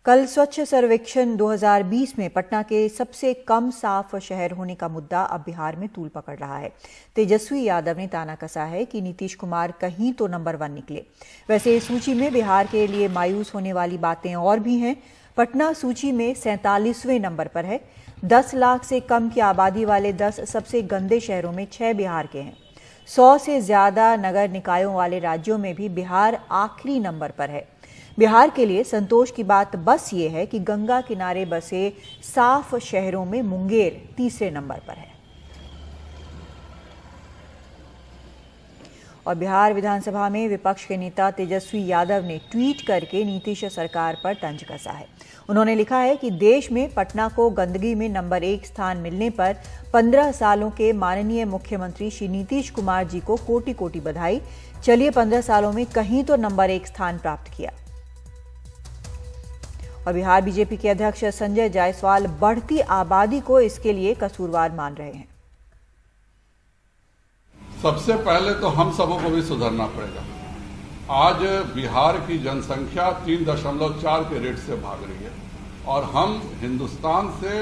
कल स्वच्छ सर्वेक्षण 2020 में पटना के सबसे कम साफ शहर होने का मुद्दा अब बिहार में तूल पकड़ रहा है। तेजस्वी यादव ने ताना कसा है कि नीतीश कुमार कहीं तो नंबर 1 निकले। वैसे इस सूची में बिहार के लिए मायूस होने वाली बातें और भी हैं। पटना सूची में 47वें नंबर पर है। 10 लाख से कम की आबादी वाले 10 सबसे गंदे शहरों में 6 बिहार के हैं। 100 से ज्यादा नगर निकायों वाले राज्यों में भी बिहार आखिरी नंबर पर है। बिहार के लिए संतोष की बात बस ये है कि गंगा किनारे बसे साफ शहरों में मुंगेर तीसरे नंबर पर है। और बिहार विधानसभा में विपक्ष के नेता तेजस्वी यादव ने ट्वीट करके नीतीश सरकार पर तंज कसा है। उन्होंने लिखा है कि देश में पटना को गंदगी में नंबर 1 स्थान मिलने पर 15 सालों के माननीय मुख्यमंत्री श्री नीतीश कुमार जी को कोटि कोटि बधाई। चलिए 15 सालों में कहीं तो नंबर 1 स्थान प्राप्त किया। और बिहार बीजेपी के अध्यक्ष संजय जायसवाल बढ़ती आबादी को इसके लिए कसूरवार मान रहे हैं। सबसे पहले तो हम सबों को भी सुधरना पड़ेगा। आज बिहार की जनसंख्या 3.4 के रेट से भाग रही है और हम हिंदुस्तान से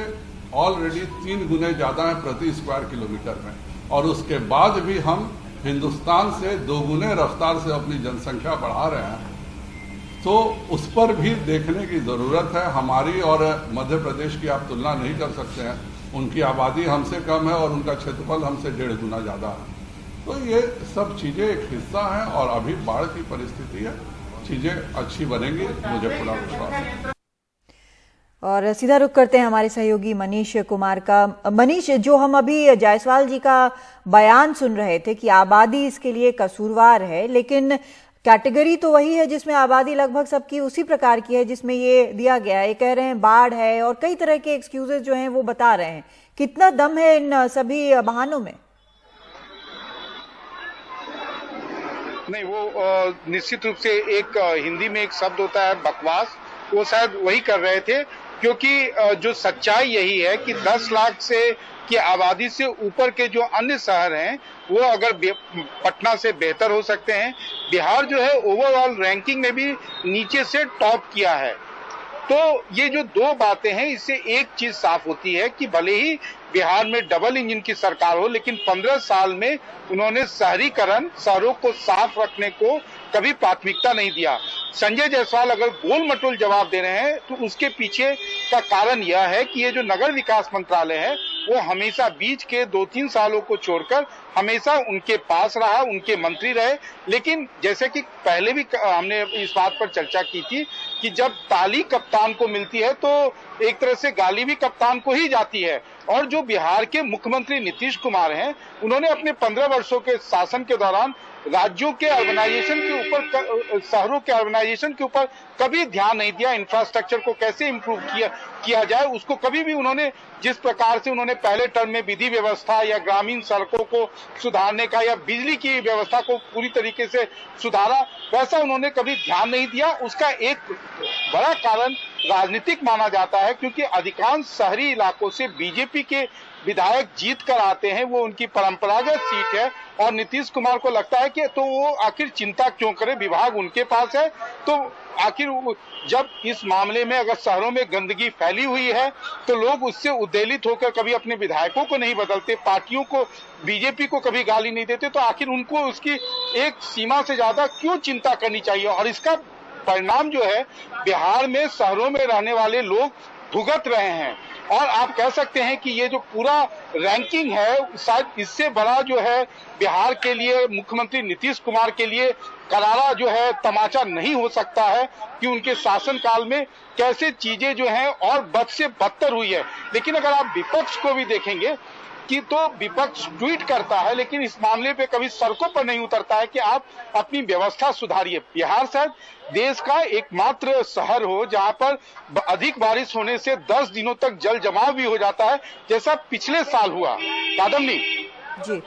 ऑलरेडी 3 गुने ज्यादा हैं प्रति स्क्वायर किलोमीटर में, और उसके बाद भी हम हिंदुस्तान से 2 गुने रफ्तार से अपनी जनसंख्या बढ़ा रहे हैं। तो उस पर भी देखने की जरूरत है। हमारी और मध्य प्रदेश की आप तुलना नहीं कर सकते हैं। उनकी आबादी हमसे कम है और उनका क्षेत्रफल हमसे 1.5 गुना ज्यादा है। तो ये सब चीजें एक हिस्सा हैं और अभी बाढ़ की परिस्थिति है, चीजें अच्छी बनेंगी, मुझे पूरा विश्वास है। और सीधा रुख करते हैं हमारे सहयोगी मनीष कुमार का। मनीष, जो हम अभी जायसवाल जी का बयान सुन रहे थे कि आबादी इसके लिए कसूरवार है, लेकिन कैटेगरी तो वही है जिसमें आबादी लगभग सबकी उसी प्रकार की है जिसमें ये दिया गया है। ये कह रहे हैं बाढ़ है और कई तरह के एक्सक्यूजेस जो हैं वो बता रहे हैं। कितना दम है इन सभी बहानों में? नहीं, वो निश्चित रूप से एक हिंदी में एक शब्द होता है बकवास, वो शायद वही कर रहे थे, क्योंकि जो सच्चाई यही है कि 10 लाख से की आबादी से ऊपर के जो अन्य शहर हैं वो अगर पटना से बेहतर हो सकते हैं। बिहार जो है ओवरऑल रैंकिंग में भी नीचे से टॉप किया है। तो ये जो 2 बातें हैं, इससे एक चीज साफ होती है कि भले ही बिहार में डबल इंजन की सरकार हो, लेकिन 15 साल में उन्होंने शहरीकरण, शहरों को साफ रखने को कभी प्राथमिकता नहीं दिया। संजय जायसवाल अगर गोल मटोल जवाब दे रहे हैं तो उसके पीछे का कारण यह है कि ये जो नगर विकास मंत्रालय है वो हमेशा बीच के 2-3 सालों को छोड़कर हमेशा उनके पास रहा, उनके मंत्री रहे। लेकिन जैसे कि पहले भी हमने इस बात पर चर्चा की थी कि जब ताली कप्तान को मिलती है तो एक तरह से गाली भी कप्तान को ही जाती है। और जो बिहार के मुख्यमंत्री नीतीश कुमार हैं, उन्होंने अपने 15 वर्षों के शासन के दौरान राज्यों के अर्बनाइजेशन के ऊपर, शहरों के अर्बनाइजेशन के ऊपर कभी ध्यान नहीं दिया। इंफ्रास्ट्रक्चर को कैसे इंप्रूव किया जाए उसको कभी भी उन्होंने, जिस प्रकार से उन्होंने पहले टर्म में विधि व्यवस्था या ग्रामीण सड़कों को सुधारने का या बिजली की व्यवस्था को पूरी तरीके से सुधारा, वैसा उन्होंने कभी ध्यान नहीं दिया। उसका एक बड़ा कारण राजनीतिक माना जाता है, क्योंकि अधिकांश शहरी इलाकों से बीजेपी के विधायक जीत कर आते हैं, वो उनकी परंपरागत सीट है। और नीतीश कुमार को लगता है कि तो वो आखिर चिंता क्यों करे, विभाग उनके पास है। तो आखिर जब इस मामले में अगर शहरों में गंदगी फैली हुई है तो लोग उससे उद्वेलित होकर कभी अपने विधायकों को नहीं बदलते, पार्टियों को, बीजेपी को कभी गाली नहीं देते। तो आखिर उनको उसकी एक सीमा से ज्यादा क्यों चिंता करनी चाहिए? और इसका परिणाम जो है बिहार में शहरों में रहने वाले लोग भुगत रहे हैं। और आप कह सकते हैं कि ये जो पूरा रैंकिंग है, शायद इससे बड़ा जो है बिहार के लिए, मुख्यमंत्री नीतीश कुमार के लिए करारा जो है तमाचा नहीं हो सकता है कि उनके शासनकाल में कैसे चीजें जो हैं और बद से बदतर हुई है। लेकिन अगर आप विपक्ष को भी देखेंगे कि तो विपक्ष ट्वीट करता है, लेकिन इस मामले पे कभी सड़कों पर नहीं उतरता है कि आप अपनी व्यवस्था सुधारिए। बिहार शायद देश का एकमात्र शहर हो जहां पर अधिक बारिश होने से 10 दिनों तक जल जमाव भी हो जाता है, जैसा पिछले साल हुआ। कादम्बी जी।